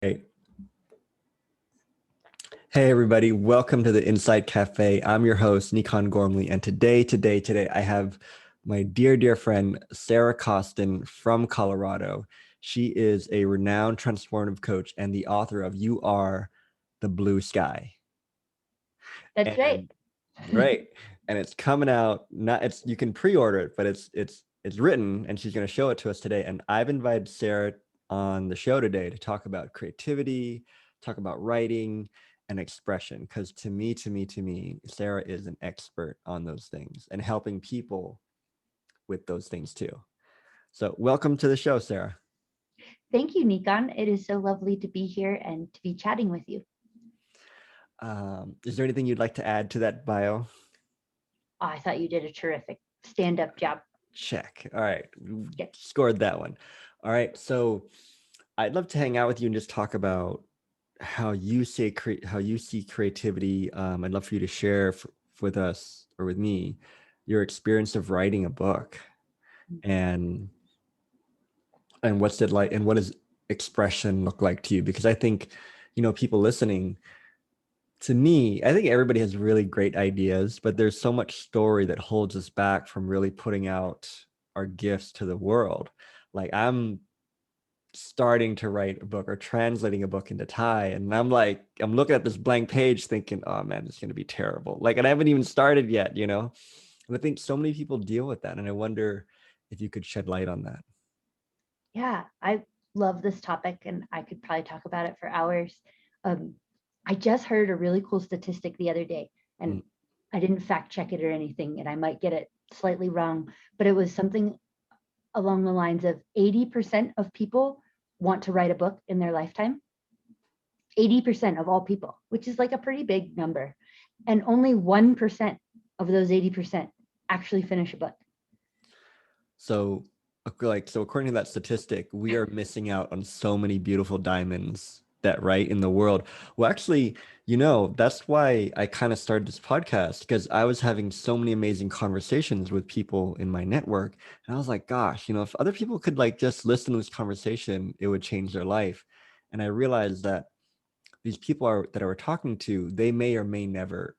Hey, hey everybody, welcome to the Insight Cafe. I'm your host, 𝗫𝗁cie𝘂𝘁𝗶, and today, I have my dear friend, Sarah Kostin from Colorado. She is a renowned transformative coach and the author of You Are the Blue Sky. That's right. Right. And it's coming out, you can pre-order it, but it's written and she's going to show it to us today. And I've invited Sarah on the show today to talk about creativity, talk about writing and expression. Because to me, Sarah is an expert on those things and helping people with those things too. So welcome to the show, Sarah. Thank you, 𝗫𝗁. It is so lovely to be here and to be chatting with you. Is there anything you'd like to add to that bio? Oh, I thought you did a terrific stand-up job. Check. All right. Scored that one. All right. So I'd love to hang out with you and just talk about how you see creativity. I'd love for you to share with us or with me your experience of writing a book and what's it like and what does expression look like to you? Because I think, people listening to me, I think everybody has really great ideas, but there's so much story that holds us back from really putting out our gifts to the world. Like I'm starting to write a book or translating a book into Thai, and I'm looking at this blank page thinking, oh man, it's going to be terrible. And I haven't even started yet, And I think so many people deal with that. And I wonder if you could shed light on that. Yeah, I love this topic and I could probably talk about it for hours. I just heard a really cool statistic the other day, and I didn't fact check it or anything, and I might get it slightly wrong, but it was something along the lines of 80% of people want to write a book in their lifetime. 80% of all people, which is like a pretty big number. And only 1% of those 80% actually finish a book. So according to that statistic, we are missing out on so many beautiful diamonds that write in the world. Well, actually, that's why I kind of started this podcast, because I was having so many amazing conversations with people in my network. And I was like, gosh, if other people could just listen to this conversation, it would change their life. And I realized that these people that I were talking to, they may or may never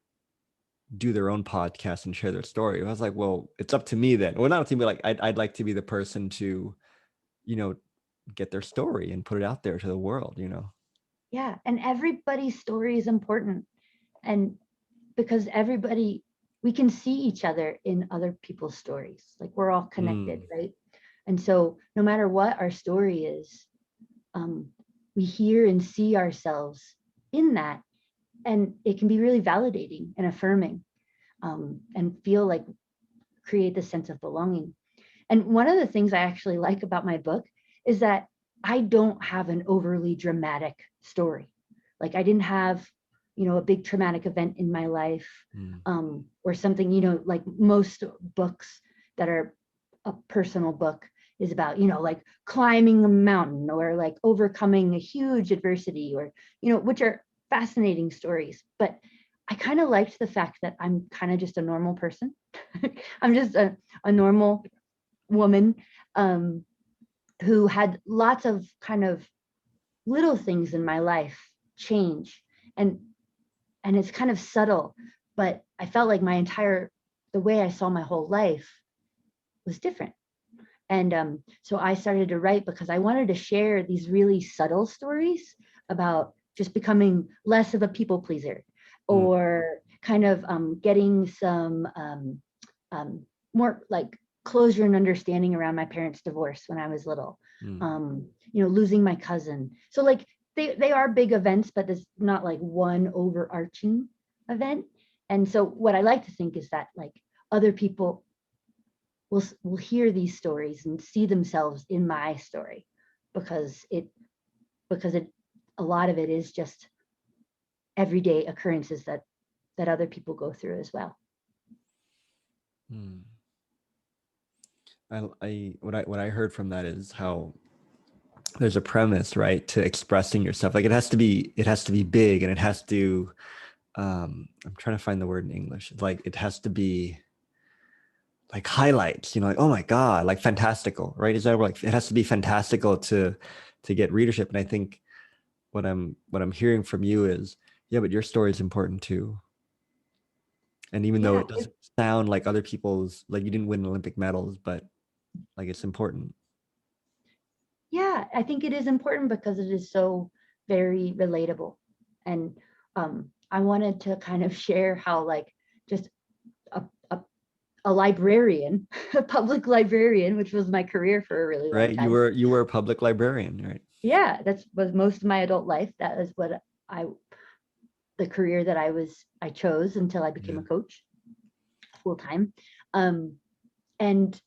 do their own podcast and share their story. I was like, well, it's up to me then. Well, not up to me, I'd like to be the person to, get their story and put it out there to the world, Yeah, and everybody's story is important. And because we can see each other in other people's stories. Like we're all connected, right? And so no matter what our story is, we hear and see ourselves in that. And it can be really validating and affirming, and create the sense of belonging. And one of the things I actually like about my book is that I don't have an overly dramatic story. Like I didn't have, a big traumatic event in my life, or something, like most books that are a personal book is about, like climbing a mountain or like overcoming a huge adversity or, which are fascinating stories. But I kind of liked the fact that I'm kind of just a normal person. I'm just a normal woman, who had lots of kind of little things in my life change, and it's kind of subtle, but I felt like the way I saw my whole life was different. And so I started to write because I wanted to share these really subtle stories about just becoming less of a people pleaser, or kind of getting some more like closure and understanding around my parents' divorce when I was little, losing my cousin. So like they are big events, but there's not like one overarching event. And so what I like to think is that like other people will hear these stories and see themselves in my story, because a lot of it is just everyday occurrences that other people go through as well. What I heard from that is how there's a premise, right, to expressing yourself. Like it has to be big, and it has to, I'm trying to find the word in English. Like it has to be like highlights, like, oh my God, like fantastical, right? Is that like, it has to be fantastical to get readership. And I think what I'm hearing from you is, yeah, but your story is important too. And even though Yeah, it doesn't sound like other people's, like you didn't win Olympic medals, but like it's important. yeah, I think it is important because it is so very relatable. And I wanted to kind of share how like just a, a, a librarian, a public librarian, which was my career for a really long Right? time. You were a public librarian, right? Yeah, that's was most of my adult life. That is what I the career that I chose until I became Yeah. a coach full time. Um, and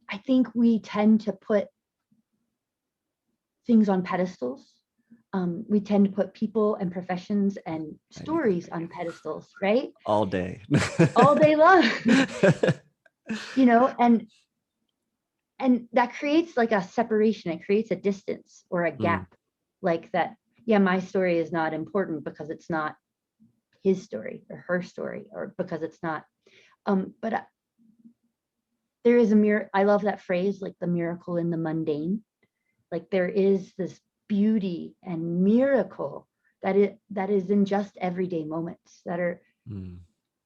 I think we tend to put things on pedestals. We tend to put people and professions and I do that stories on pedestals, right? all day. All day long, you know, and that creates like a separation. It creates a distance or a Mm, gap, like that. Yeah, my story is not important because it's not his story or her story, or because it's not. But there is a mirror. I love that phrase, like the miracle in the mundane. Like there is this beauty and miracle that is in just everyday moments mm,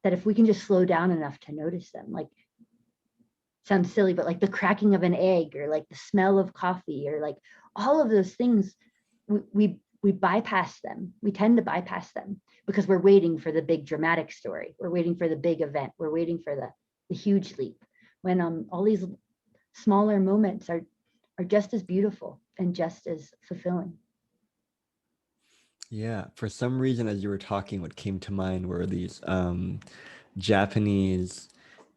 that if we can just slow down enough to notice them, like sounds silly, but like the cracking of an egg or like the smell of coffee or like all of those things, we bypass them. We tend to bypass them because we're waiting for the big dramatic story. We're waiting for the big event. We're waiting for the huge leap. When all these smaller moments are just as beautiful and just as fulfilling. yeah. For some reason, as you were talking, what came to mind were these Japanese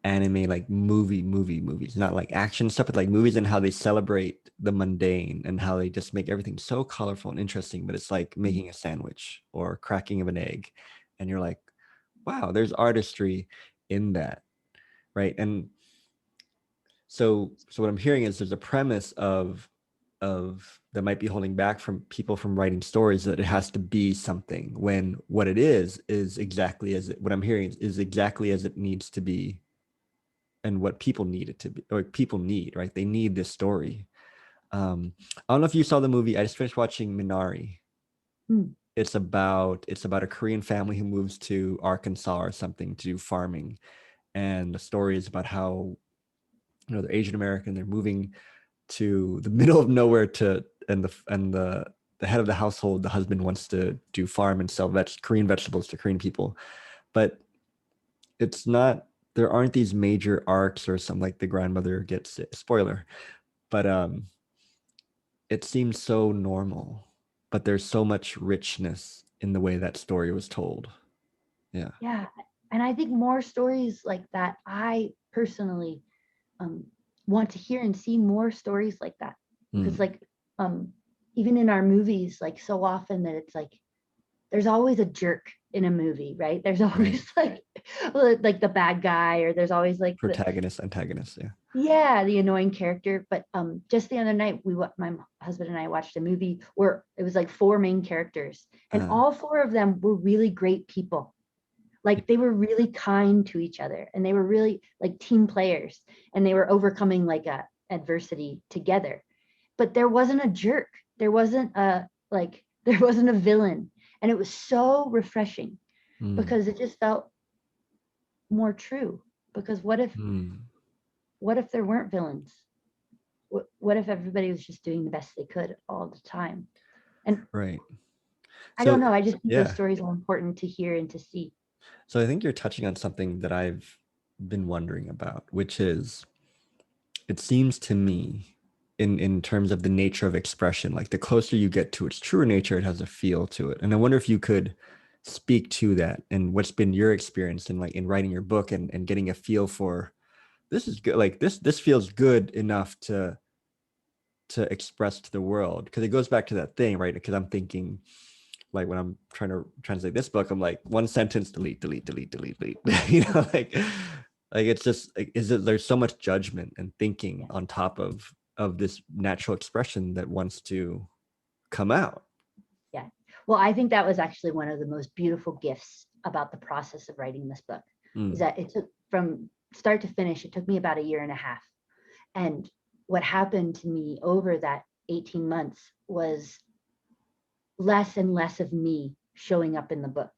anime, like movies, not like action stuff, but like movies, and how they celebrate the mundane and how they just make everything so colorful and interesting. But it's like making a sandwich or cracking of an egg, and you're like, wow, there's artistry in that, right? And so what I'm hearing is there's a premise of that might be holding back from people from writing stories, that it has to be something, when what it is exactly as what I'm hearing is exactly as it needs to be, and what people need it to be, or people need, right? They need this story. I don't know if you saw the movie. I just finished watching Minari. Mm. It's about a Korean family who moves to Arkansas or something to do farming, and the story is about how, they're Asian American, they're moving to the middle of nowhere, and the head of the household, the husband, wants to do farm and sell Korean vegetables to Korean people. But it's not, there aren't these major arcs or something, like the grandmother gets sick, spoiler, but it seems so normal, but there's so much richness in the way that story was told. Yeah. Yeah. And I think more stories like that, I personally um, want to hear and see more stories like that. Because Mm, like um, even in our movies, like so often that it's like there's always a jerk in a movie, right? There's right. always like the bad guy, or there's always like Protagonist, antagonist, yeah. yeah, the annoying character. But just the other night, my husband and I watched a movie where it was like four main characters, and uh, all four of them were really great people. Like they were really kind to each other, and they were really like team players, and they were overcoming like a adversity together. But there wasn't a jerk. There wasn't a like there wasn't a villain, and it was so refreshing mm, because it just felt more true. Because mm, what if there weren't villains? What if everybody was just doing the best they could all the time? And right. I don't So know. I just think those yeah. stories are important to hear and to see. So I think you're touching on something that I've been wondering about, which is, it seems to me, in terms of the nature of expression, like the closer you get to its true nature, it has a feel to it. And I wonder if you could speak to that, and what's been your experience in, like, in writing your book, and getting a feel for, this is good, like this feels good enough to express to the world, because it goes back to that thing, right? Because I'm thinking, like, when I'm trying to translate this book, I'm like, one sentence, delete. Like it's just like, there's so much judgment and thinking Yeah. on top of this natural expression that wants to come out. Yeah. Well, I think that was actually one of the most beautiful gifts about the process of writing this book, is Mm, that it took from start to finish, it took me about a year and a half. And what happened to me over that 18 months was less and less of me showing up in the book,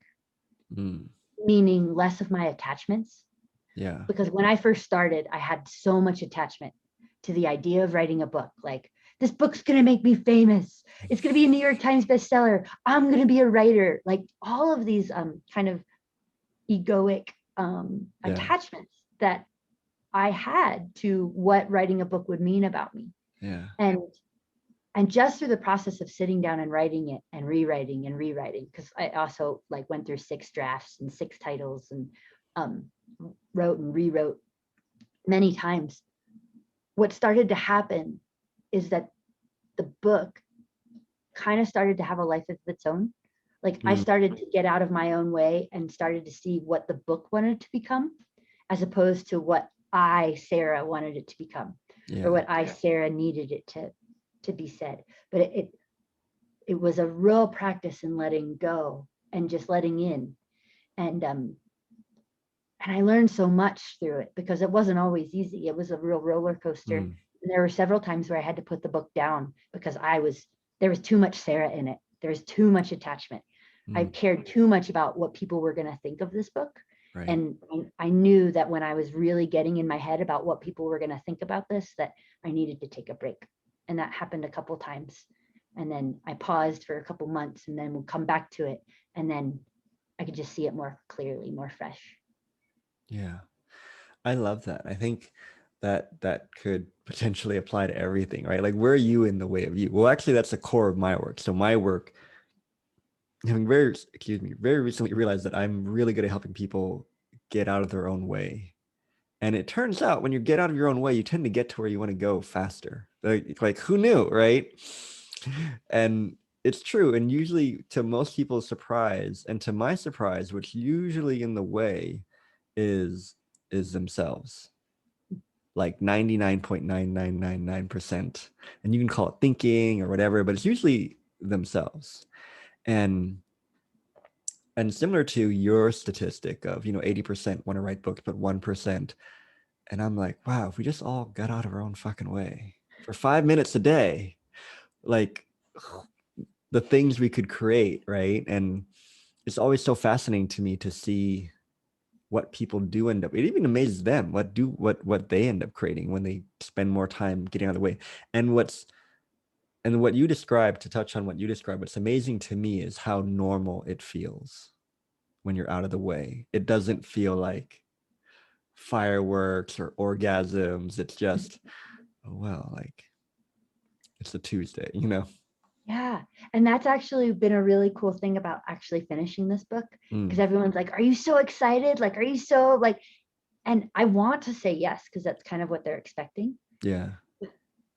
meaning less of my attachments. Yeah. Because when I first started, I had so much attachment to the idea of writing a book. Like, this book's going to make me famous. It's going to be a New York Times bestseller. I'm going to be a writer. Like, all of these kind of egoic attachments that I had to what writing a book would mean about me. Yeah. And just through the process of sitting down and writing it and rewriting, because I also like went through 6 drafts and 6 titles and wrote and rewrote many times, what started to happen is that the book kind of started to have a life of its own. Like, I started to get out of my own way and started to see what the book wanted to become, as opposed to what I, Sarah, wanted it to become, or what I, Sarah, needed it to be said. But it was a real practice in letting go and just letting in. And I learned so much through it, because it wasn't always easy. It was a real roller coaster. And there were several times where I had to put the book down because there was too much Sarah in it. There was too much attachment. I cared too much about what people were going to think of this book. Right. And I knew that when I was really getting in my head about what people were going to think about this, that I needed to take a break. And that happened a couple times. And then I paused for a couple months, and then we'll come back to it. And then I could just see it more clearly, more fresh. Yeah, I love that. I think that could potentially apply to everything, right? Like, where are you in the way of you? Well, actually, that's the core of my work. So my work, having very recently realized that I'm really good at helping people get out of their own way. And it turns out when you get out of your own way, you tend to get to where you want to go faster. Like who knew, right? And it's true. And usually, to most people's surprise, and to my surprise, what's usually in the way is themselves. Like 99.9999%. And you can call it thinking or whatever, but it's usually themselves. And similar to your statistic of, 80% want to write books, but 1%. And I'm like, wow, if we just all got out of our own fucking way for 5 minutes a day, like, the things we could create, right? And it's always so fascinating to me to see what people do end up, it even amazes them what they end up creating when they spend more time getting out of the way. And what you described, to touch on what you described, what's amazing to me is how normal it feels when you're out of the way. It doesn't feel like fireworks or orgasms. It's just, oh, well, like, it's a Tuesday, Yeah. And that's actually been a really cool thing about actually finishing this book, because everyone's like, are you so excited? Like, are you so like, and I want to say yes, because that's kind of what they're expecting. Yeah.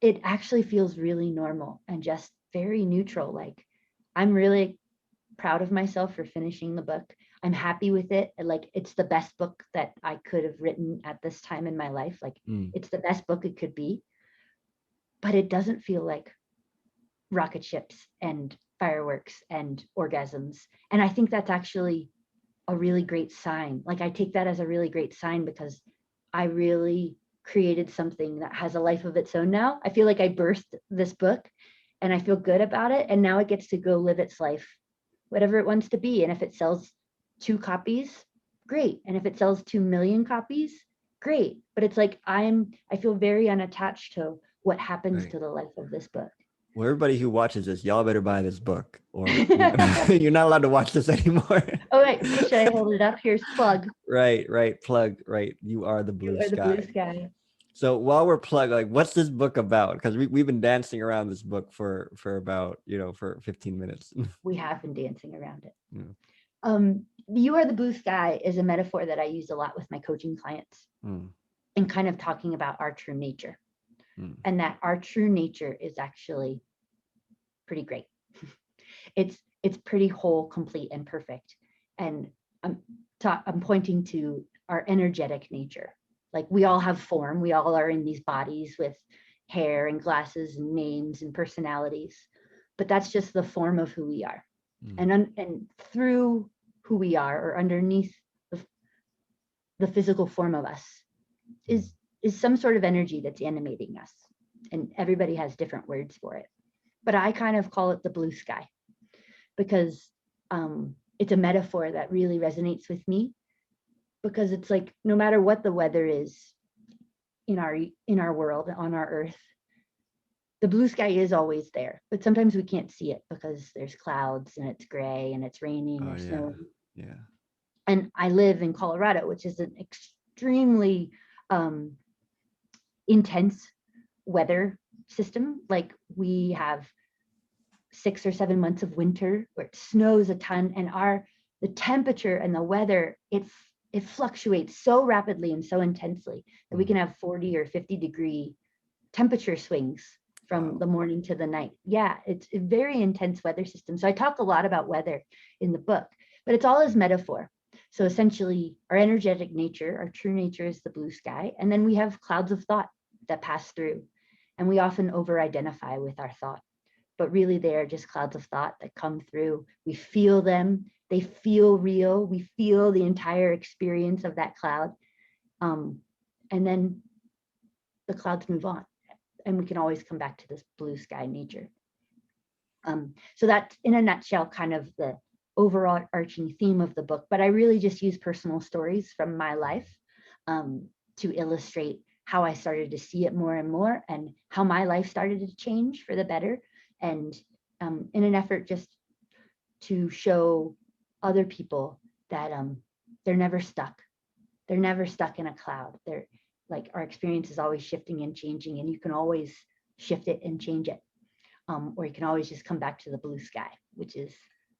It actually feels really normal and just very neutral. Like, I'm really proud of myself for finishing the book. I'm happy with it. Like, it's the best book that I could have written at this time in my life. Like, it's the best book it could be, but it doesn't feel like rocket ships and fireworks and orgasms. And I think that's actually a really great sign. Like, I take that as a really great sign, because I really created something that has a life of its own now. I feel like I birthed this book and I feel good about it. And now it gets to go live its life, whatever it wants to be. And if it sells 2 copies, great. And if it sells 2 million copies, great. But it's like, I feel very unattached to what happens to the life of this book. Well, everybody who watches this, y'all better buy this book, or you're not allowed to watch this anymore. Oh, right. Should I hold it up? Here's plug. Right. Plug. Right. You are the blue sky. The blue sky. So while we're plugged, like, what's this book about? Because we've been dancing around this book for about, for 15 minutes. We have been dancing around it. Yeah. You are the blue sky is a metaphor that I use a lot with my coaching clients, and kind of talking about our true nature. And that our true nature is actually pretty great. It's pretty whole, complete, and perfect. And I'm pointing to our energetic nature. Like, we all have form. We all are in these bodies with hair and glasses and names and personalities, but that's just the form of who we are. And through who we are, or underneath the physical form of us, is some sort of energy that's animating us. And everybody has different words for it. but I kind of call it the blue sky, because it's a metaphor that really resonates with me, because it's like, no matter what the weather is in our world, on our earth, the blue sky is always there, but sometimes we can't see it because there's clouds and it's gray and it's raining Oh or yeah. snowing. Yeah. And I live in Colorado, which is an extremely intense weather system. Like, we have 6 or 7 months of winter where it snows a ton, and the temperature and the weather, it fluctuates so rapidly and so intensely that we can have 40 or 50 degree temperature swings from the morning to the night. Yeah, it's a very intense weather system. So I talk a lot about weather in the book, but it's all as metaphor. So essentially, our energetic nature, our true nature, is the blue sky. And then we have clouds of thought that pass through. And we often over-identify with our thought, but really they are just clouds of thought that come through. We feel them. They feel real. We feel the entire experience of that cloud. And then the clouds move on, and we can always come back to this blue sky nature. So that's, in a nutshell, kind of the overall arching theme of the book. But I really just use personal stories from my life to illustrate how I started to see it more and more, and how my life started to change for the better. And in an effort just to show other people that they're never stuck. They're never stuck in a cloud. They're like, our experience is always shifting and changing, and you can always shift it and change it. Or you can always just come back to the blue sky, which is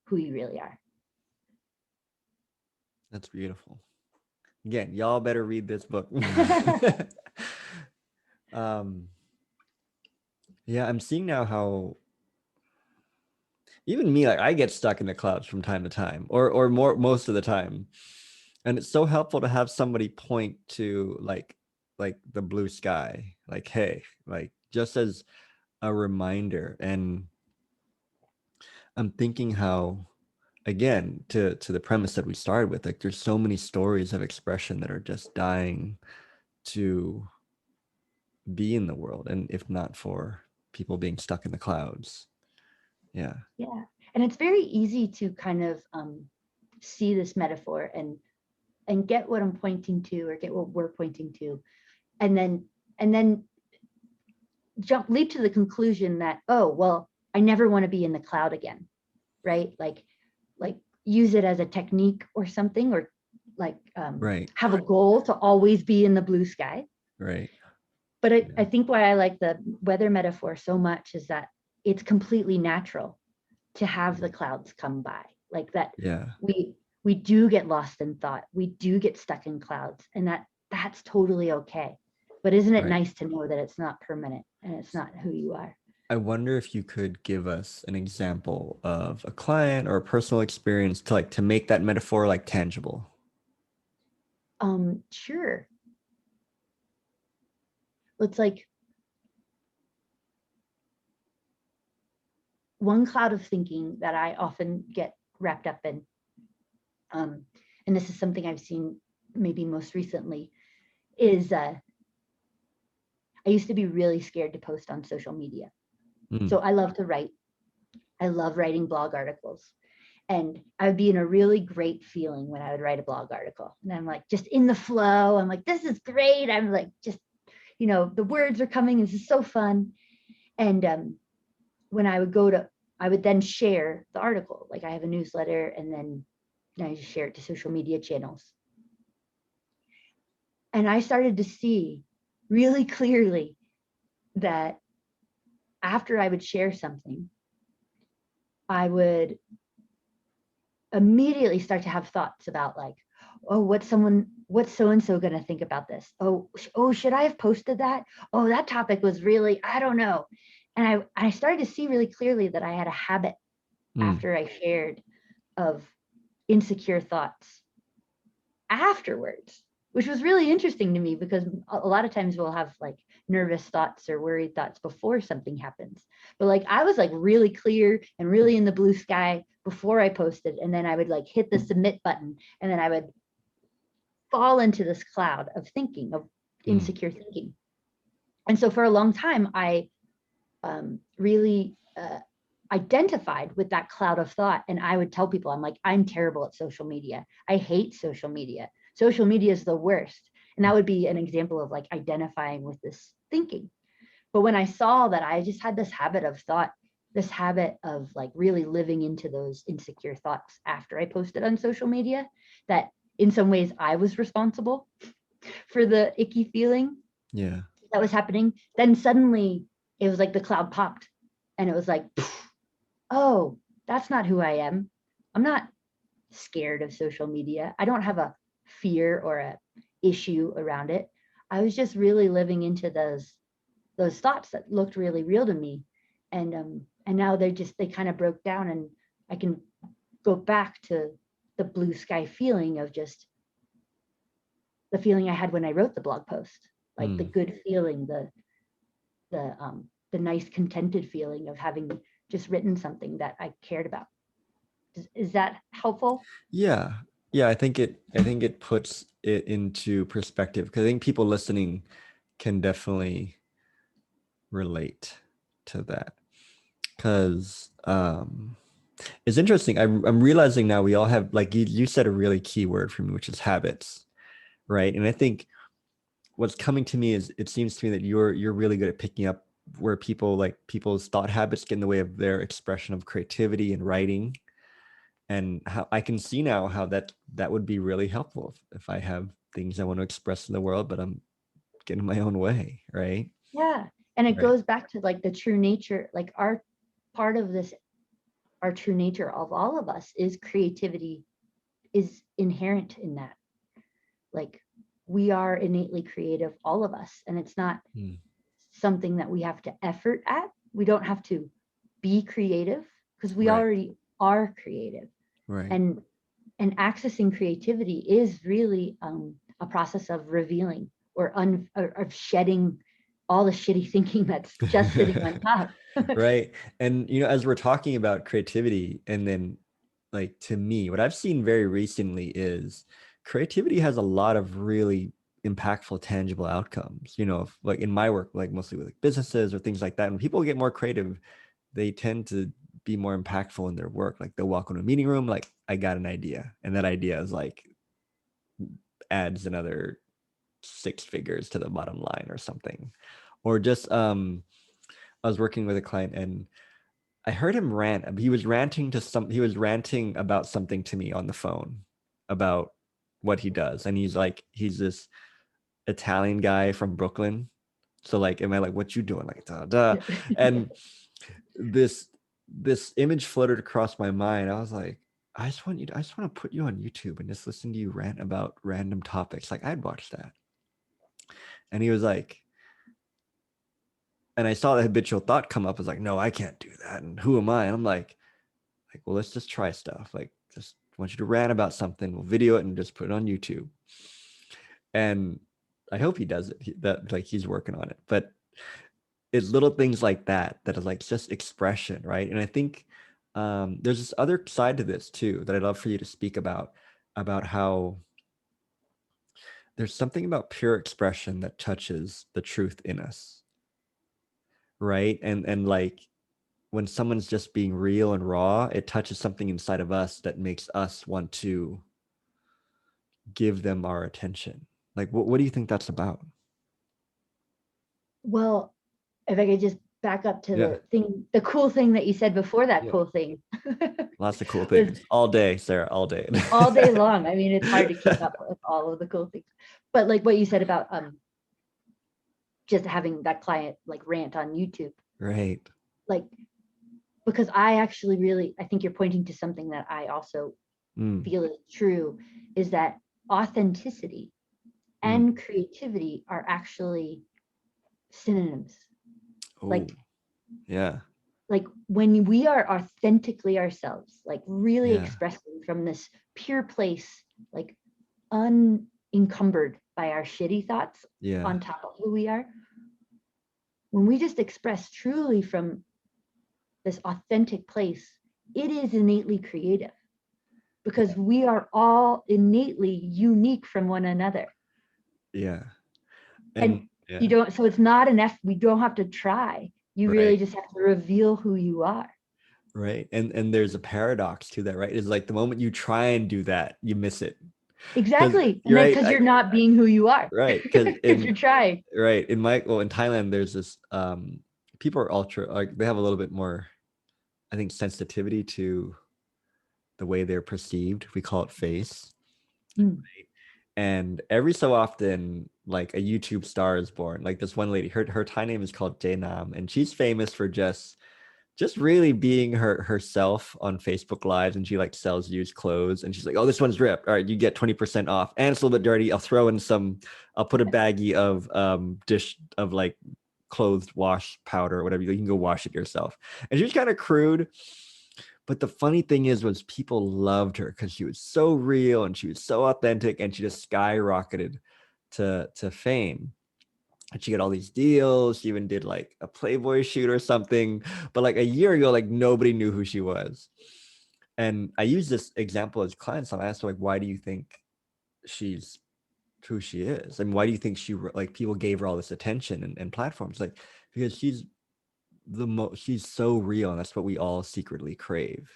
who you really are. That's beautiful. Again, y'all better read this book. Yeah, I'm seeing now how even me, like, I get stuck in the clouds from time to time, or most of the time. And it's so helpful to have somebody point to like the blue sky, like, hey, like, just as a reminder. And I'm thinking how, again, to the premise that we started with, like, there's so many stories of expression that are just dying to be in the world, and if not for people being stuck in the clouds. Yeah. And it's very easy to kind of see this metaphor and get what I'm pointing to, or get what we're pointing to, and then leap to the conclusion that, oh, well, I never want to be in the cloud again, right? Like use it as a technique or something, or like Right. have a goal to always be in the blue sky. Right. But I think why I like the weather metaphor so much is that it's completely natural to have the clouds come by, like that. Yeah. We do get lost in thought. We do get stuck in clouds, and that's totally okay. But isn't it nice to know that it's not permanent and it's not who you are? I wonder if you could give us an example of a client or a personal experience to make that metaphor like tangible. Sure. It's like one cloud of thinking that I often get wrapped up in, and this is something I've seen maybe most recently, is I used to be really scared to post on social media. So I love to write. I love writing blog articles. And I would be in a really great feeling when I would write a blog article. And I'm like, just in the flow. I'm like, this is great. I'm like, just, the words are coming. This is so fun. And when I would then share the article. Like, I have a newsletter, and then I just share it to social media channels. And I started to see really clearly that after I would share something, I would immediately start to have thoughts about, like, oh, what's so-and-so going to think about this? Oh, should I have posted that? Oh, that topic was really, I don't know. And I started to see really clearly that I had a habit after I shared of insecure thoughts afterwards, which was really interesting to me, because a lot of times we'll have like nervous thoughts or worried thoughts before something happens. But like, I was like really clear and really in the blue sky before I posted, and then I would like hit the submit button, and then I would fall into this cloud of thinking, of insecure thinking. And so for a long time, I really identified with that cloud of thought. And I would tell people, I'm like, I'm terrible at social media. I hate social media. Social media is the worst. And that would be an example of like identifying with this thinking. But when I saw that I just had this habit of thought, this habit of like really living into those insecure thoughts after I posted on social media, that in some ways I was responsible for the icky feeling that was happening, then suddenly it was like the cloud popped and it was like, oh, that's not who I am. I'm not scared of social media. I don't have a fear or a issue around it. I was just really living into those thoughts that looked really real to me. And now they kind of broke down, and I can go back to the blue sky feeling of just the feeling I had when I wrote the blog post, like the good feeling, the nice contented feeling of having just written something that I cared about. Is that helpful? Yeah. I think it puts it into perspective, because I think people listening can definitely relate to that. Because it's interesting. I'm realizing now we all have, like you said, a really key word for me, which is habits, right? And I think what's coming to me is, it seems to me that you're really good at picking up where people's thought habits get in the way of their expression of creativity and writing. And how I can see now how that would be really helpful if I have things I want to express in the world, but I'm getting my own way, right? Yeah. And it Right. goes back to like the true nature, like our part of this, our true nature of all of us is creativity is inherent in that. Like we are innately creative, all of us. And it's not something that we have to effort at. We don't have to be creative because we already are creative. Right. And accessing creativity is really a process of revealing or of shedding all the shitty thinking that's just sitting on top. Right. And as we're talking about creativity, and then like, to me, what I've seen very recently is creativity has a lot of really impactful, tangible outcomes. Like in my work, like mostly with like businesses or things like that, when people get more creative, they tend to be more impactful in their work. Like they'll walk into a meeting room, like, I got an idea, and that idea is like adds another 6 figures to the bottom line or something. Or just I was working with a client, and I heard him rant. He was ranting about something to me on the phone about what he does. And he's this Italian guy from Brooklyn. So like, am I like, what you doing? Like, duh, duh. And this image floated across my mind. I was like, I just want to put you on YouTube and just listen to you rant about random topics. Like, I'd watch that. And he was like, and I saw the habitual thought come up. I was like, no, I can't do that. And who am I? And I'm like, well, let's just try stuff. Like, just want you to rant about something. We'll video it and just put it on YouTube. And I hope he does it. That like he's working on it. But it's little things like that are like just expression, right? And I think there's this other side to this too that I'd love for you to speak about how there's something about pure expression that touches the truth in us, right? And like, when someone's just being real and raw, it touches something inside of us that makes us want to give them our attention. Like, what do you think that's about? Well, if I could just back up to the cool thing that you said before that cool thing. Lots of cool things all day, Sarah, all day. All day long. I mean, it's hard to keep up with all of the cool things. But like what you said about just having that client like rant on YouTube. Right. Like, because I think you're pointing to something that I also feel is true, is that authenticity and creativity are actually synonyms. Like, like when we are authentically ourselves, like really expressing from this pure place, like unencumbered by our shitty thoughts on top of who we are, when we just express truly from this authentic place, it is innately creative, because we are all innately unique from one another. And you don't, so it's not we don't have to try. You really just have to reveal who you are. Right. And there's a paradox to that, right? It's like the moment you try and do that, you miss it. Exactly. And You're then right. because you're not being who you are. Right. Because You're trying. right. In Thailand, there's this people are ultra, like they have a little bit more, I think, sensitivity to the way they're perceived. We call it face. Mm. And every so often, like a YouTube star is born. Like this one lady, her Thai name is called 𝗔𝗯cie𝘂𝘁𝘁, and she's famous for just really being herself on Facebook Lives, and she like sells used clothes, and she's like, oh, this one's ripped. All right, you get 20% off, and it's a little bit dirty. I'll put a baggie of dish of like clothes wash powder or whatever. You can go wash it yourself. And she was kind of crude. But the funny thing was people loved her because she was so real and she was so authentic, and she just skyrocketed to fame. And she got all these deals. She even did like a Playboy shoot or something. But like a year ago, like nobody knew who she was. And I use this example as clients. I asked her, like, why do you think she's who she is? I mean, why do you think like people gave her all this attention and platforms? Like, because she's she's so real, and that's what we all secretly crave.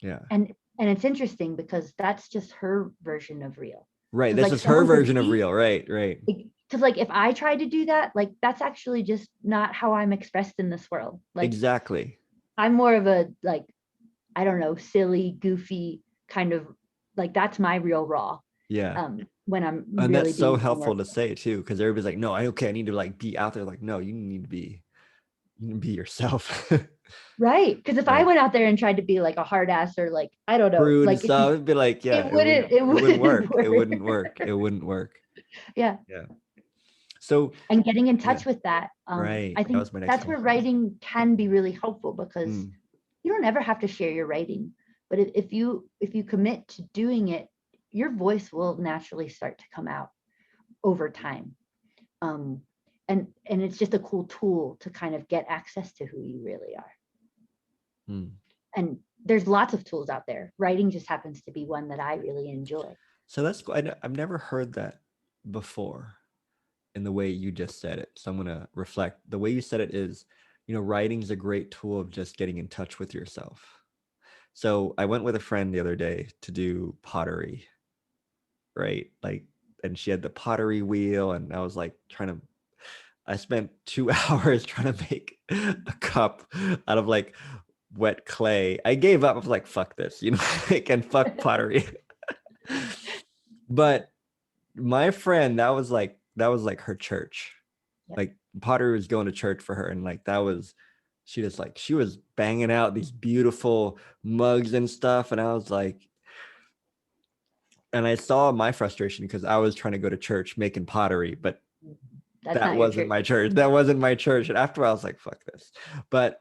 Yeah. And it's interesting because that's just her version of real. Right. This Like is her someone could version of see, real. Right. because like if I tried to do that, like that's actually just not how I'm expressed in this world. Like Exactly. I'm more of a, like, I don't know, silly, goofy kind of, like that's my real raw. Yeah. When I'm And really that's so being helpful more, to say too, because everybody's like, no, I need to like be out there. Like, no, you need to be yourself. right. Because if I Right. went out there and tried to be like a hard ass, or like, I don't know, Rude and like stuff. It'd be like, yeah, it wouldn't work. work. It wouldn't work. It wouldn't work. Yeah. Yeah. So And getting in yeah, touch with that, right. I That think was my next that's where question. writing can be really helpful, because Mm, you don't ever have to share your writing, but if you commit to doing it, your voice will naturally start to come out over time. um and it's just a cool tool to kind of get access to who you really are. mm. And there's lots of tools out there. Writing just happens to be one that I really enjoy. So that's cool. I've never heard that before in the way you just said it. So I'm going to reflect. The way you said it is, writing is a great tool of just getting in touch with yourself. So I went with a friend the other day to do pottery, right? Like, and she had the pottery wheel, and I was like I spent 2 hours trying to make a cup out of like wet clay. I gave up. I was like, fuck this, like, and fuck pottery. But my friend, that was like her church. Yep. Like pottery was going to church for her, and like she was banging out these beautiful mugs and stuff, and I was like, and I saw my frustration because I was trying to go to church making pottery, but That's that not your wasn't church. my church. That wasn't my church. And after I was like, fuck this. But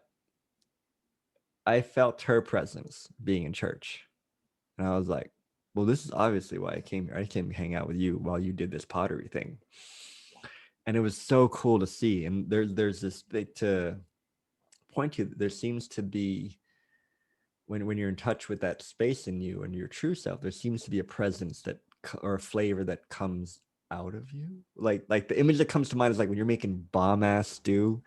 I felt her presence being in church. And I was like, well, this is obviously why I came here. I came to hang out with you while you did this pottery thing. And it was so cool to see. And there's this big to point to, there seems to be, when you're in touch with that space in you and your true self, there seems to be a presence or a flavor that comes out of you. Like the image that comes to mind is like when you're making bomb ass stew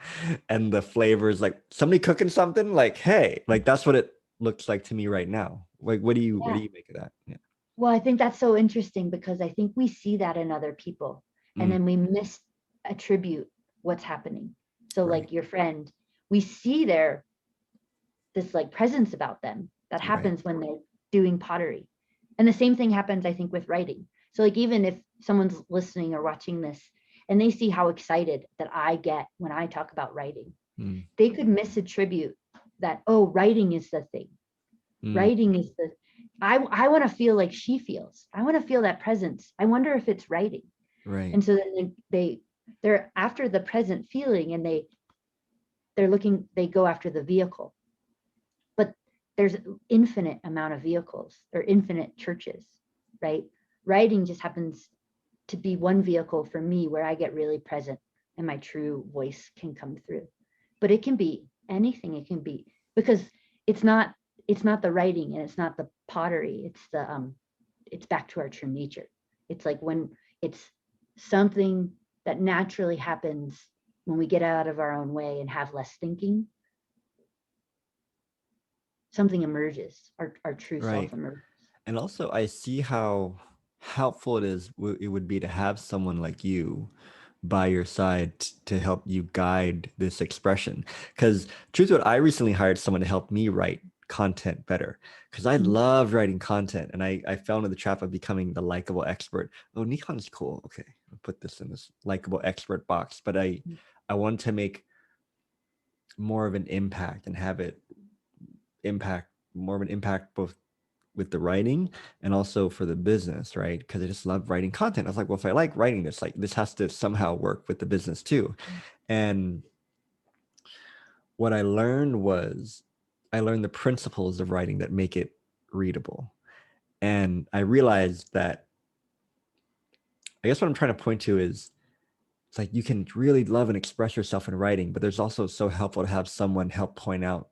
and the flavor is like somebody cooking something, like, hey, like that's what it looks like to me right now. Like, what do you make of that? Yeah. Well, I think that's so interesting, because I think we see that in other people, and then we misattribute what's happening. So Right. like your friend, we see this like presence about them that happens when they're doing pottery. And the same thing happens, I think, with writing. So like, even if someone's listening or watching this and they see how excited that I get when I talk about writing, they could misattribute that, oh, writing is the thing. Writing is the, I want to feel like she feels. I want to feel that presence. I wonder if it's writing. Right. And so then they're after the present feeling, and they go after the vehicle. But there's infinite amount of vehicles, or infinite churches, right? Writing just happens to be one vehicle for me where I get really present and my true voice can come through. But it can be anything. It can be, because it's not the writing and it's not the pottery. It's back to our true nature. It's like when it's something that naturally happens when we get out of our own way and have less thinking, something emerges, our true self emerges. And also I see how helpful it would be to have someone like you by your side to help you guide this expression. Because truth what, I recently hired someone to help me write content better, because I love writing content, and I fell into the trap of becoming the likable expert. Oh, Nikon's cool. Okay, I'll put this in this likable expert box. But I want to make more of an impact and have it more of an impact both with the writing and also for the business, right? Because I just love writing content. I was like, well, if I like writing this, like this has to somehow work with the business too. And what I learned was I learned the principles of writing that make it readable. And I realized that, I guess what I'm trying to point to is, it's like you can really love and express yourself in writing, but there's also so helpful to have someone help point out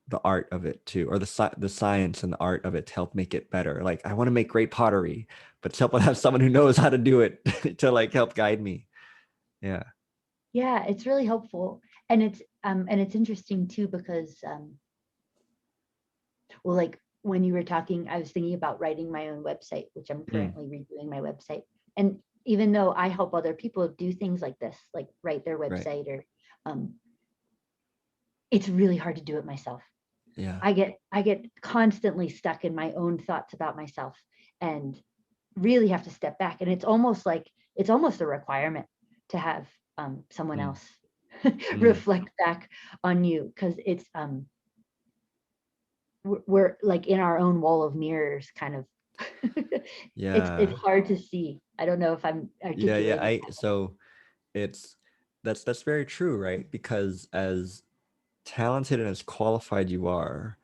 the art of it too, or the science and the art of it to help make it better. Like I want to make great pottery, but it's helpful to have someone who knows how to do it to like help guide me. Yeah. Yeah, it's really helpful. And it's interesting too, because well, like when you were talking, I was thinking about writing my own website, which I'm currently redoing my website. And even though I help other people do things like this, like write their website, or it's really hard to do it myself. Yeah. I get constantly stuck in my own thoughts about myself and really have to step back. And it's almost a requirement to have someone else reflect back on you, because it's we're like in our own wall of mirrors, kind of. Yeah. It's hard to see. I don't know if I'm articulating. So that's very true, right? Because as talented and as qualified you are,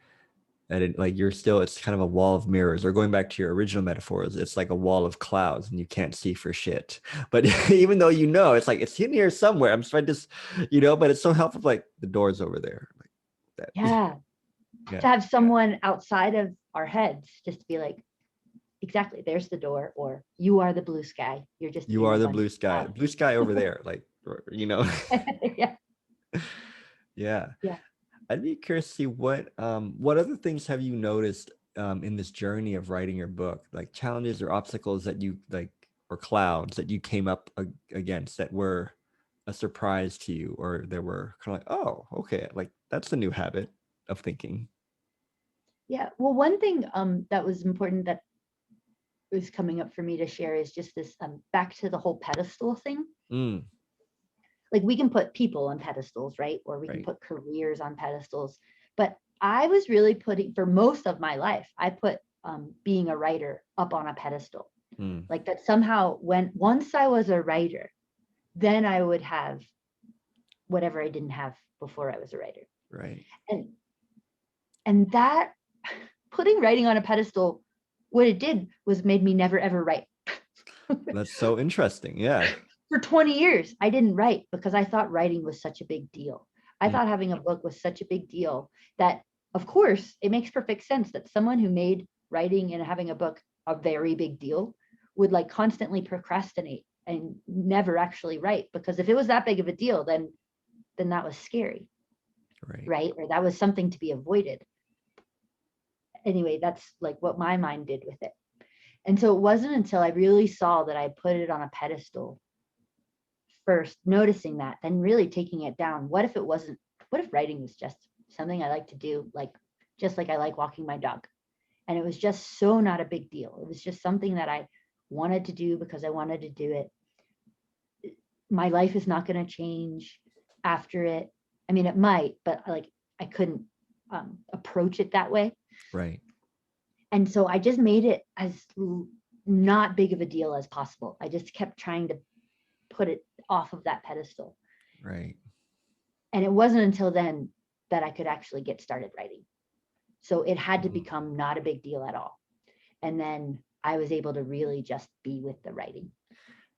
and like you're still, it's kind of a wall of mirrors, or going back to your original metaphors, it's like a wall of clouds and you can't see for shit. But even though it's like it's in here somewhere, I'm trying to just, but it's so helpful, like the door's over there, like that. Yeah. To have someone outside of our heads just to be like, exactly, there's the door, or you are the blue sky, You are the blue sky. Blue sky over there, like yeah. Yeah. I'd be curious to see what other things have you noticed in this journey of writing your book, like challenges or obstacles that you like, or clouds that you came up against that were a surprise to you, or there were kind of like, oh, okay, like that's a new habit of thinking. Yeah. Well, one thing that was important that was coming up for me to share is just this back to the whole pedestal thing. Like we can put people on pedestals, right? Or we can put careers on pedestals. But I was really putting, for most of my life, I put being a writer up on a pedestal. Like that somehow once I was a writer, then I would have whatever I didn't have before I was a writer. Right. And that putting writing on a pedestal, what it did was made me never ever write. That's so interesting. Yeah. For 20 years, I didn't write because I thought writing was such a big deal. I thought having a book was such a big deal that, of course, it makes perfect sense that someone who made writing and having a book a very big deal would like constantly procrastinate and never actually write, because if it was that big of a deal, then that was scary. Right? Or that was something to be avoided. Anyway, that's like what my mind did with it. And so it wasn't until I really saw that I put it on a pedestal, first noticing that, then really taking it down. What if writing was just something I like to do, like just like I like walking my dog, and it was just so not a big deal. It was just something that I wanted to do because I wanted to do it. My life is not going to change after it. I mean, it might, but like I couldn't approach it that way. Right. And so I just made it as not big of a deal as possible. I just kept trying to put it off of that pedestal. Right. And it wasn't until then that I could actually get started writing. So it had to become not a big deal at all. And then I was able to really just be with the writing.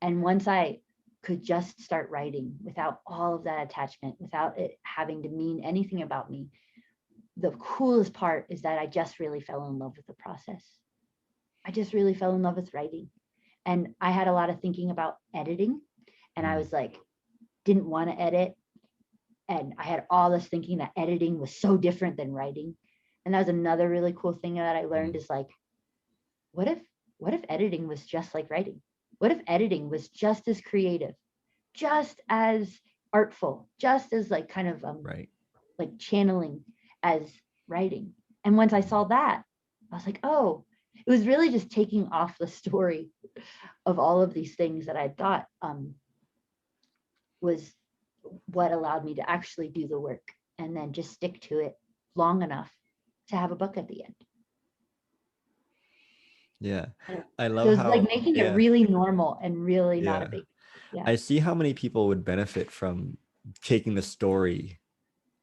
And once I could just start writing without all of that attachment, without it having to mean anything about me, the coolest part is that I just really fell in love with the process. I just really fell in love with writing. And I had a lot of thinking about editing. And I was like, didn't want to edit. And I had all this thinking that editing was so different than writing. And that was another really cool thing that I learned is like, what if editing was just like writing? What if editing was just as creative, just as artful, just as like kind of Right. like channeling as writing? And once I saw that, I was like, oh, it was really just taking off the story of all of these things that I thought was what allowed me to actually do the work and then just stick to it long enough to have a book at the end. Yeah. So I love it's like how, making it really normal and really not a yeah. big, yeah. I see how many people would benefit from taking the story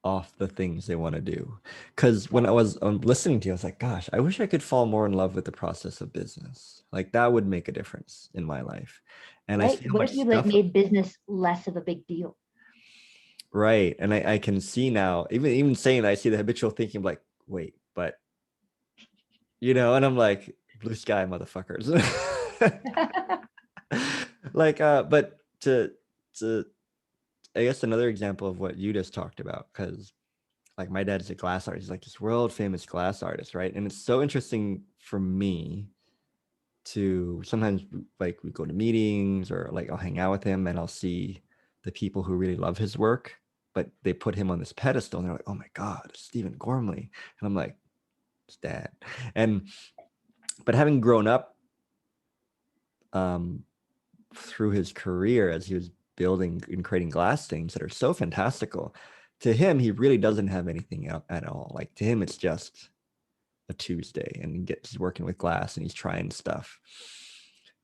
off the things they want to do. Because when I was listening to you, I was like, gosh, I wish I could fall more in love with the process of business. Like that would make a difference in my life. And I Right? see how What much if you like stuff, made business less of a big deal? right. And I can see now, even saying that, I see the habitual thinking like, wait, but and I'm like, blue sky motherfuckers. Like, but to I guess another example of what you just talked about, because like my dad's a glass artist. He's like this world famous glass artist, right? And it's so interesting for me to sometimes like we go to meetings or like I'll hang out with him and I'll see the people who really love his work, but they put him on this pedestal and they're like, oh my God, Stephen Gormley. And I'm like, it's dad. And but having grown up through his career as he was building and creating glass things that are so fantastical, to him, he really doesn't have anything at all. Like to him, it's just a Tuesday and he's working with glass and he's trying stuff.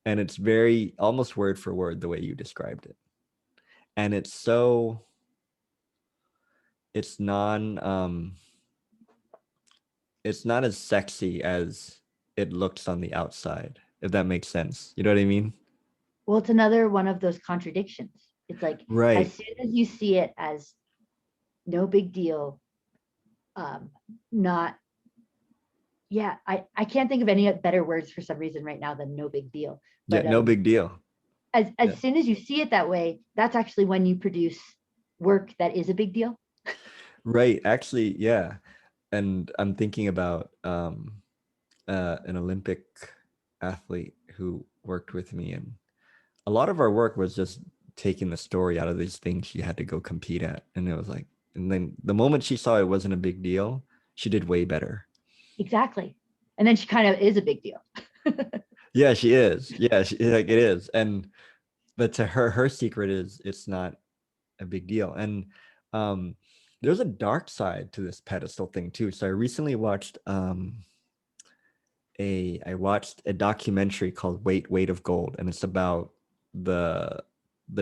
And it's very almost word for word the way you described it. And it's it's not as sexy as it looks on the outside, if that makes sense. You know what I mean? Well, it's another one of those contradictions. It's like, Right. as soon as you see it as no big deal, not, yeah, I can't think of any better words for some reason right now than no big deal. Yeah, But no big deal. as soon as you see it that way, that's actually when you produce work that is a big deal. Right. Actually, yeah. And I'm thinking about an Olympic athlete who worked with me, and a lot of our work was just taking the story out of these things she had to go compete at. And it was like, and then the moment she saw it wasn't a big deal, she did way better. Exactly. And then she kind of is a big deal. Yeah, she is. Yeah, like it is. But to her secret is it's not a big deal. And there's a dark side to this pedestal thing too. So I recently watched I watched a documentary called Weight of Gold, and it's about the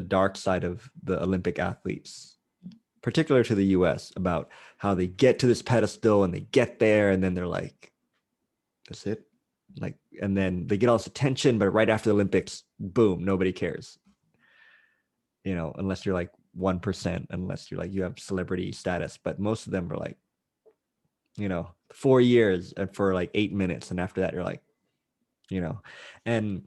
dark side of the Olympic athletes, particular to the US, about how they get to this pedestal and they get there and then they're like, that's it. Like, and then they get all this attention, but right after the Olympics, boom, nobody cares. Unless you're like 1%, unless you're like you have celebrity status. But most of them are like, 4 years for like 8 minutes. And after that, you're like, and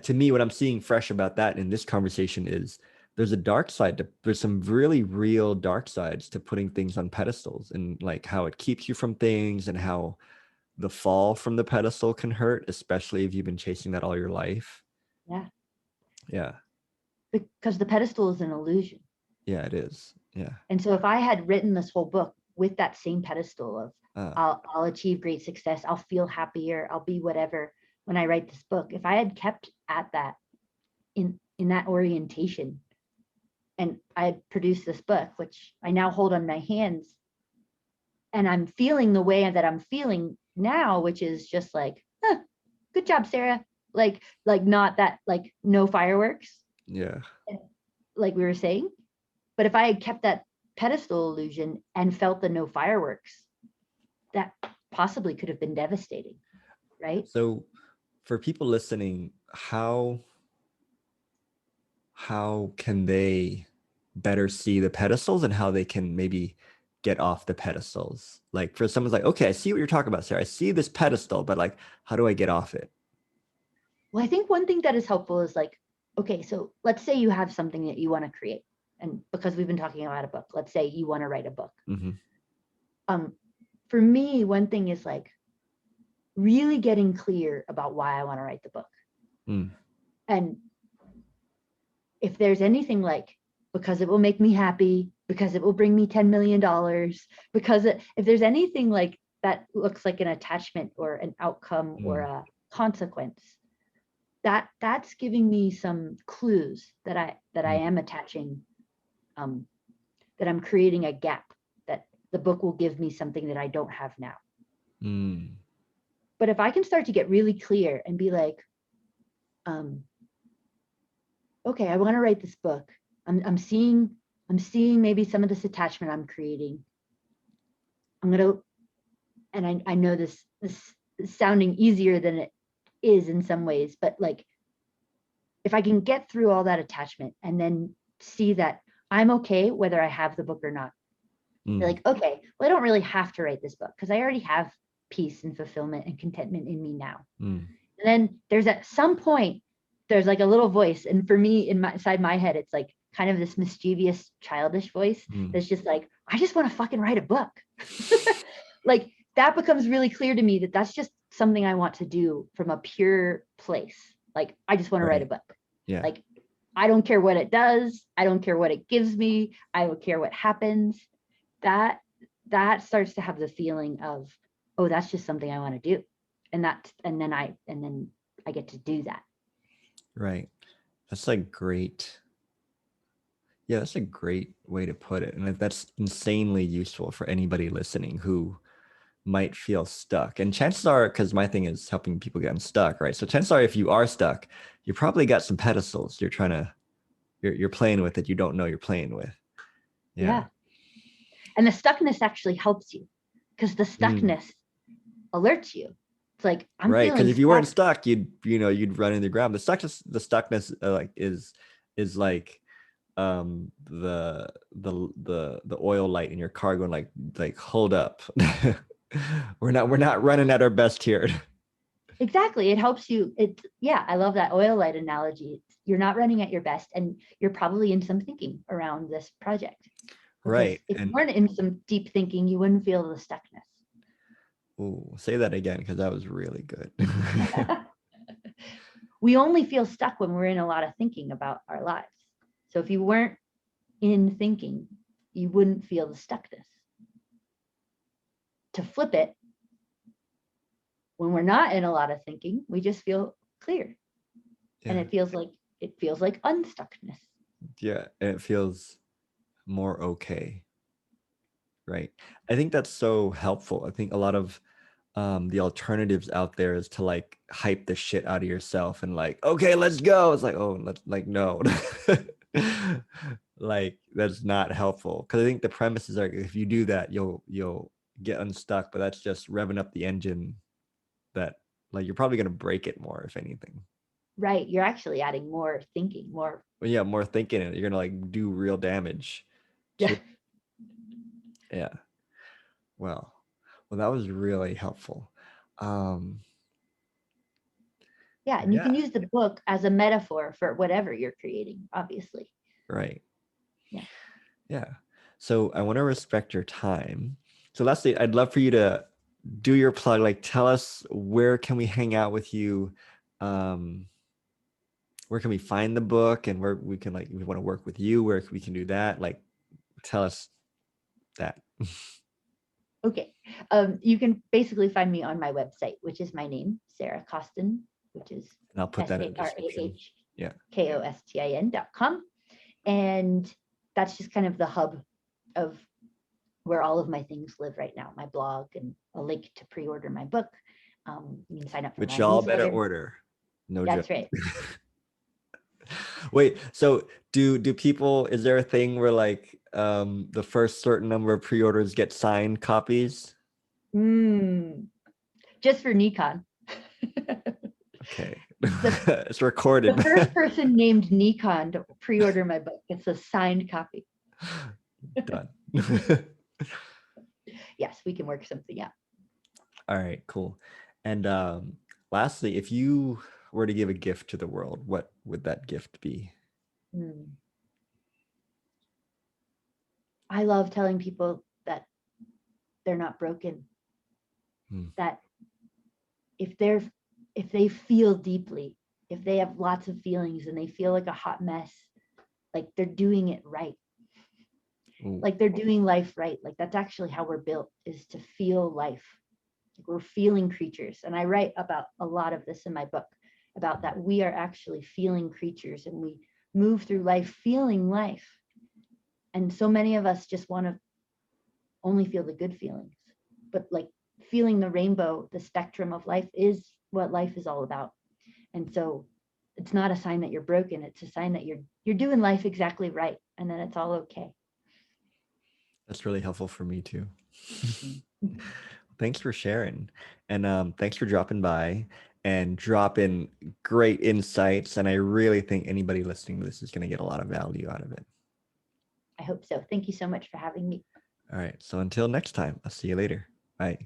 to me, what I'm seeing fresh about that in this conversation is there's a dark side there's some really real dark sides to putting things on pedestals, and like how it keeps you from things and how the fall from the pedestal can hurt, especially if you've been chasing that all your life. Yeah. Yeah. Because the pedestal is an illusion. Yeah, it is. Yeah. And so if I had written this whole book with that same pedestal of I'll achieve great success, I'll feel happier, I'll be whatever when I write this book, if I had kept at that in that orientation and I had produced this book, which I now hold on my hands, and I'm feeling the way that I'm feeling now, which is just like, good job, Sarah. Like not that, like no fireworks. Yeah. Like we were saying. But if I had kept that pedestal illusion and felt the no fireworks, that possibly could have been devastating, right? So for people listening, how can they better see the pedestals and how they can maybe get off the pedestals? Like for someone's like, okay, I see what you're talking about, Sarah. I see this pedestal, but like, how do I get off it? Well, I think one thing that is helpful is like, okay, so let's say you have something that you want to create and because we've been talking about a book, let's say you want to write a book. Mm-hmm. For me, one thing is like really getting clear about why I want to write the book. And if there's anything like, because it will make me happy, because it will bring me $10 million, because if there's anything like that looks like an attachment or an outcome or a consequence, that's giving me some clues that I am attaching, that I'm creating a gap, that the book will give me something that I don't have now. But if I can start to get really clear and be like, okay, I want to write this book. I'm seeing maybe some of this attachment I'm creating. And I know this is sounding easier than it is in some ways, but like, if I can get through all that attachment and then see that I'm okay whether I have the book or not. Like, okay, well, I don't really have to write this book because I already have peace and fulfillment and contentment in me now. And then there's at some point, there's like a little voice. And for me, inside my head, it's like kind of this mischievous, childish voice that's just like, I just want to fucking write a book. Like, that becomes really clear to me that that's just something I want to do from a pure place. Like, I just want to write a book. Yeah. Like, I don't care what it does. I don't care what it gives me. I don't care what happens. That starts to have the feeling of, oh, that's just something I want to do. And then I get to do that. Right. That's like great. Yeah, that's a great way to put it. And that's insanely useful for anybody listening who might feel stuck. And chances are, because my thing is helping people get unstuck, right? So chances are, if you are stuck, you probably got some pedestals you're playing with that you don't know you're playing with. Yeah. And the stuckness actually helps you, because the stuckness alerts you. It's like, I'm right, because if you weren't stuck, you'd run into the ground. The stuckness like is like the oil light in your car going like hold up. we're not running at our best here. Exactly. It helps you. I love that oil light analogy. You're not running at your best, and you're probably in some thinking around this project. Because right. if you weren't in some deep thinking, you wouldn't feel the stuckness. Oh, say that again, because that was really good. We only feel stuck when we're in a lot of thinking about our lives. So if you weren't in thinking, you wouldn't feel the stuckness. To flip it, when we're not in a lot of thinking, we just feel clear. And it feels like unstuckness. Yeah, and it feels more okay. Right. I think that's so helpful. I think a lot of the alternatives out there is to like hype the shit out of yourself and like, okay, let's go. It's like, oh, let's like, no. Like, that's not helpful, because I think the premises are, if you do that, you'll get unstuck, but that's just revving up the engine that like you're probably going to break it more, if anything. Right. You're actually adding more thinking, more. Well, yeah, more thinking. You're going to like do real damage. Yeah. Yeah. Well, that was really helpful. Yeah. And you can use the book as a metaphor for whatever you're creating, obviously. Right. Yeah. Yeah. So I want to respect your time. So lastly, I'd love for you to do your plug. Like, tell us, where can we hang out with you? Where can we find the book, and where we can, like, if we want to work with you, where we can do that? Like, tell us that. Okay. You can basically find me on my website, which is my name, Sarah Kostin, which is And I'll put that in the description. Yeah. KOSTIN.com. And that's just kind of the hub of where all of my things live right now. My blog and a link to pre-order my book. You can sign up for Which my y'all newsletter. better order. No That's joke. right. Wait, so do people, is there a thing where like the first certain number of pre-orders get signed copies? Just for Nikon. Okay. It's recorded. The first person named Nikon to pre-order my book gets a signed copy. Done. Yes, we can work something out. All right, cool. And lastly, if you were to give a gift to the world, what would that gift be? I love telling people that they're not broken, that if they feel deeply, if they have lots of feelings and they feel like a hot mess, like they're doing it right. Like they're doing life right. Like that's actually how we're built, is to feel life. Like we're feeling creatures. And I write about a lot of this in my book, about that we are actually feeling creatures and we move through life feeling life. And so many of us just want to only feel the good feelings. But like feeling the rainbow, the spectrum of life, is what life is all about. And so it's not a sign that you're broken. It's a sign that you're doing life exactly right. And then it's all okay. That's really helpful for me too. Thanks for sharing. And thanks for dropping by and dropping great insights. And I really think anybody listening to this is going to get a lot of value out of it. I hope so. Thank you so much for having me. All right. So until next time, I'll see you later. Bye.